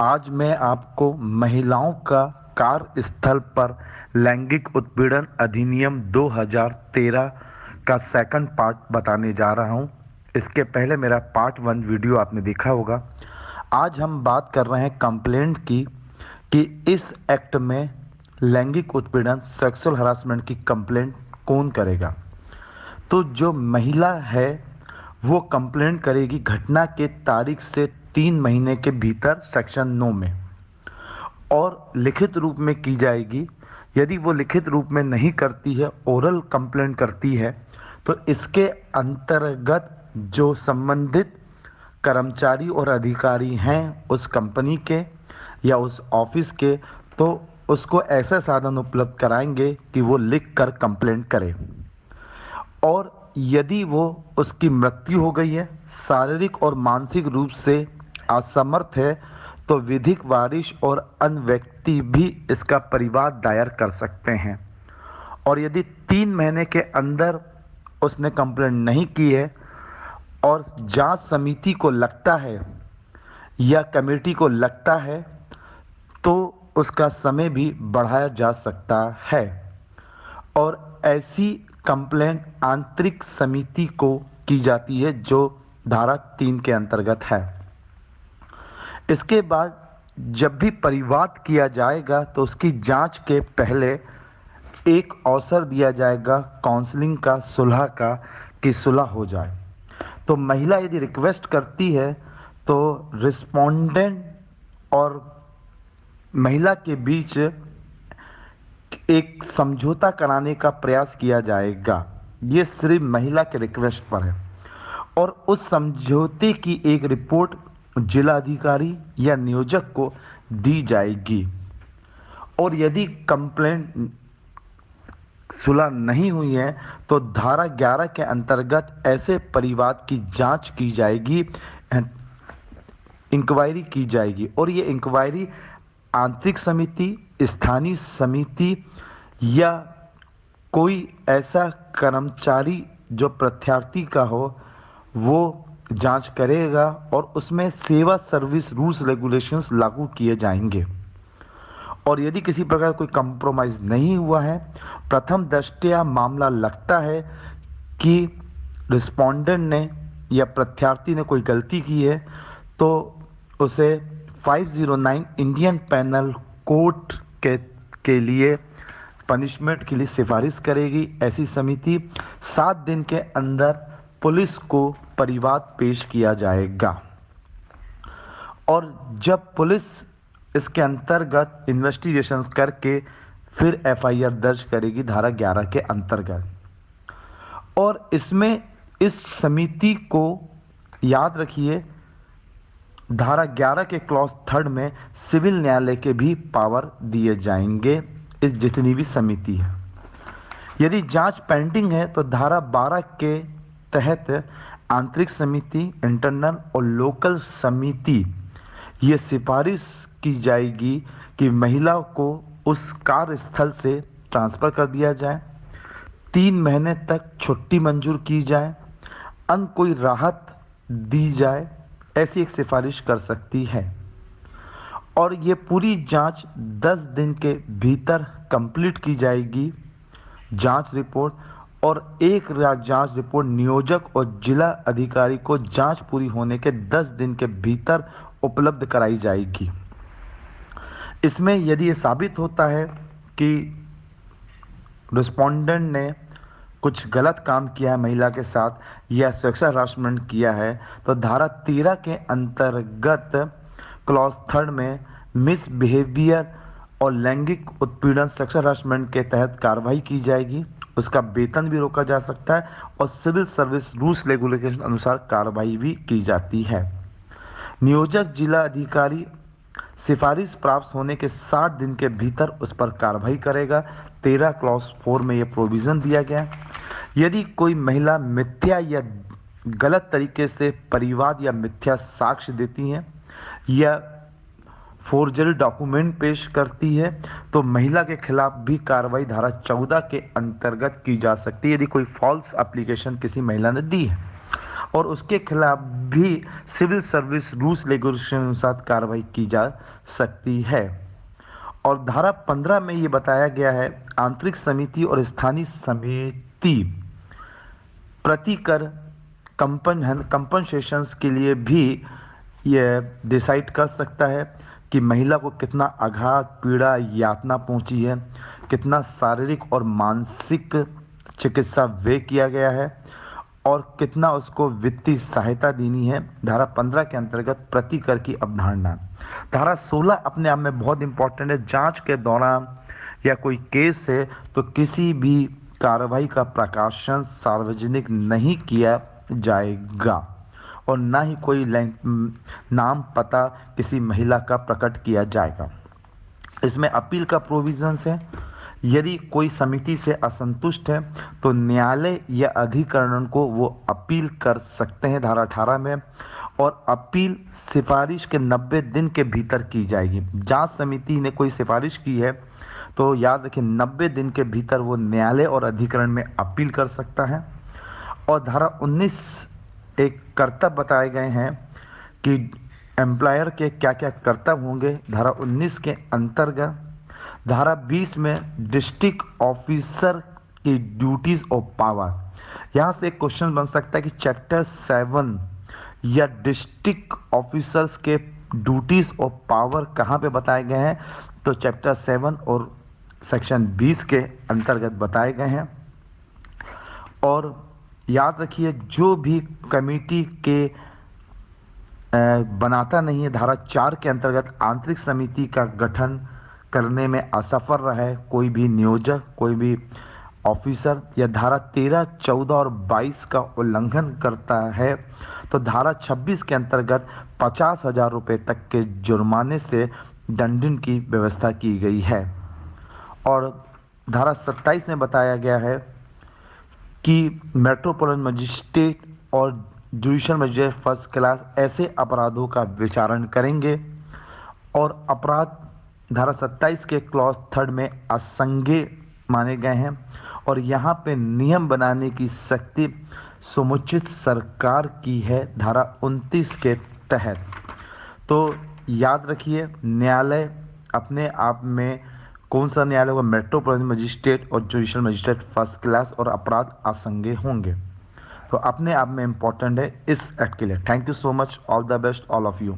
आज मैं आपको महिलाओं का कार्यस्थल पर लैंगिक उत्पीड़न अधिनियम 2013 का सेकंड पार्ट बताने जा रहा हूं। इसके पहले मेरा पार्ट 1 वीडियो आपने देखा होगा। आज हम बात कर रहे हैं कंप्लेंट की कि इस एक्ट में लैंगिक उत्पीड़न सेक्सुअल हरासमेंट की कंप्लेंट कौन करेगा। तो जो महिला है वो कंप्लेंट करेगी घटना के तारीख से 3 महीने के भीतर सेक्शन 9 में, और लिखित रूप में की जाएगी। यदि वो लिखित रूप में नहीं करती है, ओरल कंप्लेंट करती है, तो इसके अंतर्गत जो संबंधित कर्मचारी और अधिकारी हैं उस कंपनी के या उस ऑफिस के, तो उसको ऐसे साधन उपलब्ध कराएंगे कि वो लिख कर कंप्लेंट करे। और यदि वो उसकी मृत्यु हो गई है, शारीरिक और मानसिक रूप से असमर्थ है, तो विधिक वारिश और अन्य व्यक्ति भी इसका परिवाद दायर कर सकते हैं। और यदि 3 महीने के अंदर उसने कंप्लेंट नहीं की है और जांच समिति को लगता है या कमेटी को लगता है, तो उसका समय भी बढ़ाया जा सकता है। और ऐसी कंप्लेंट आंतरिक समिति को की जाती है जो धारा 3 के अंतर्गत है। इसके बाद जब भी परिवाद किया जाएगा तो उसकी जांच के पहले एक अवसर दिया जाएगा काउंसलिंग का, सुलह का, कि सुलह हो जाए। तो महिला यदि रिक्वेस्ट करती है तो रिस्पोंडेंट और महिला के बीच एक समझौता कराने का प्रयास किया जाएगा। ये सिर्फ महिला के रिक्वेस्ट पर है, और उस समझौते की एक रिपोर्ट जिलाधिकारी या नियोजक को दी जाएगी। और यदि कंप्लेंट सुलह नहीं हुई है तो धारा 11 के अंतर्गत ऐसे परिवाद की जांच की जाएगी, इंक्वायरी की जाएगी। और ये इंक्वायरी आंतरिक समिति, स्थानीय समिति या कोई ऐसा कर्मचारी जो प्रत्यार्थी का हो वो जांच करेगा, और उसमें सेवा सर्विस रूल्स रेगुलेशंस लागू किए जाएंगे। और यदि किसी प्रकार कोई कंप्रोमाइज नहीं हुआ है, प्रथम दृष्टया मामला लगता है कि रिस्पोंडेंट ने या प्रत्यार्थी ने कोई गलती की है, तो उसे 509 इंडियन पेनल कोड के लिए पनिशमेंट के लिए सिफारिश करेगी ऐसी समिति। 7 दिन के अंदर पुलिस को परिवाद पेश किया जाएगा, और जब पुलिस इसके अंतर्गत इन्वेस्टिगेशंस करके फिर एफआईआर दर्ज करेगी धारा 11 के अंतर्गत। और इसमें इस समिति को याद रखिए, धारा 11 के क्लॉज 3 में सिविल न्यायालय के भी पावर दिए जाएंगे इस जितनी भी समिति है। यदि जांच पेंडिंग है तो धारा 12 के तहत आंतरिक समिति, इंटरनल और लोकल समिति ये सिफारिश की जाएगी कि महिला को उस कार्यस्थल से ट्रांसफर कर दिया जाए, 3 महीने तक छुट्टी मंजूर की जाए, अन्य कोई राहत दी जाए, ऐसी एक सिफारिश कर सकती है। और ये पूरी जांच 10 दिन के भीतर कंप्लीट की जाएगी जांच रिपोर्ट, और एक जांच रिपोर्ट नियोजक और जिला अधिकारी को जांच पूरी होने के 10 दिन के भीतर उपलब्ध कराई जाएगी। इसमें यदि ये साबित होता है कि रिस्पोंडेंट ने कुछ गलत काम किया है महिला के साथ या सेक्सुअल हरासमेंट किया है, तो धारा 13 के अंतर्गत क्लॉज 3 में मिसबिहेवियर और लैंगिक उत्पीड़न सेक्सुअल हरासमेंट के तहत कार्रवाई की जाएगी। उसका वेतन भी रोका जा सकता है, और सिविल सर्विस रूल्स रेगुलेशन अनुसार कार्रवाई भी की जाती है। नियोजक जिला अधिकारी सिफारिश प्राप्त होने के 60 दिन के भीतर उस पर कार्रवाई करेगा। 13 क्लॉज 4 में यह प्रोविजन दिया गया। यदि कोई महिला मिथ्या या गलत तरीके से परिवाद या मिथ्या साक्ष्य देती है या फोर्जरी डॉक्यूमेंट पेश करती है, तो महिला के खिलाफ भी कार्रवाई धारा 14 के अंतर्गत की जा सकती है, यदि कोई फॉल्स एप्लीकेशन किसी महिला ने दी है। और उसके खिलाफ भी सिविल सर्विस रूल्स रेगुलेशन के अनुसार कार्रवाई की जा सकती है। और धारा 15 में ये बताया गया है, आंतरिक समिति और स्थानीय समिति प्रति कर कंपनसेशंस के लिए भी ये डिसाइड कर सकता है कि महिला को कितना आघात, पीड़ा, यातना पहुंची है, कितना शारीरिक और मानसिक चिकित्सा व्यय किया गया है और कितना उसको वित्तीय सहायता देनी है। धारा 15 के अंतर्गत प्रति कर की अवधारणा। धारा 16 अपने आप में बहुत इंपॉर्टेंट है। जांच के दौरान या कोई केस है तो किसी भी कार्रवाई का प्रकाशन सार्वजनिक नहीं किया जाएगा और ना ही कोई नाम पता किसी महिला का प्रकट किया जाएगा। इसमें अपील का प्रोविजंस है। यदि कोई समिति से असंतुष्ट है तो न्यायालय या अधिकरण को वो अपील कर सकते हैं धारा 18 में, और अपील सिफारिश के 90 दिन के भीतर की जाएगी। जांच समिति ने कोई सिफारिश की है तो याद रखें 90 दिन के भीतर वो न्यायालय और अधिकरण में अपील कर सकता है। और धारा 19 एक कर्तव्य बताए गए हैं कि एम्प्लॉयर के क्या क्या कर्तव्य होंगे। धारा 19 के अंतर्गत धारा 20 में डिस्ट्रिक्ट ऑफिसर की ड्यूटीज और पावर, यहाँ से एक क्वेश्चन बन सकता है कि चैप्टर 7 या डिस्ट्रिक्ट ऑफिसर्स के ड्यूटीज और पावर कहाँ पे बताए गए हैं, तो चैप्टर 7 और सेक्शन 20 के अंतर्गत बताए गए हैं। और याद रखिए जो भी कमेटी के बनाता नहीं है, धारा 4 के अंतर्गत आंतरिक समिति का गठन करने में असफल रहा है कोई भी नियोजक, कोई भी ऑफिसर, या धारा 13, 14 और 22 का उल्लंघन करता है तो धारा 26 के अंतर्गत 50,000 रुपये तक के जुर्माने से दंडन की व्यवस्था की गई है। और धारा 27 में बताया गया है कि मेट्रोपॉलिटन मजिस्ट्रेट और जुडिशल मजिस्ट्रेट फर्स्ट क्लास ऐसे अपराधों का विचारण करेंगे और अपराध धारा 27 के क्लॉज 3 में असंज्ञेय माने गए हैं। और यहाँ पे नियम बनाने की शक्ति समुचित सरकार की है धारा 29 के तहत। तो याद रखिए न्यायालय अपने आप में कौन सा न्यायालय होगा, मेट्रोपॉलिटन मजिस्ट्रेट और जुडिशल मजिस्ट्रेट फर्स्ट क्लास, और अपराध असंज्ञेय होंगे। तो अपने आप में इंपॉर्टेंट है इस एक्ट के लिए। Thank you so much, all the best all of you.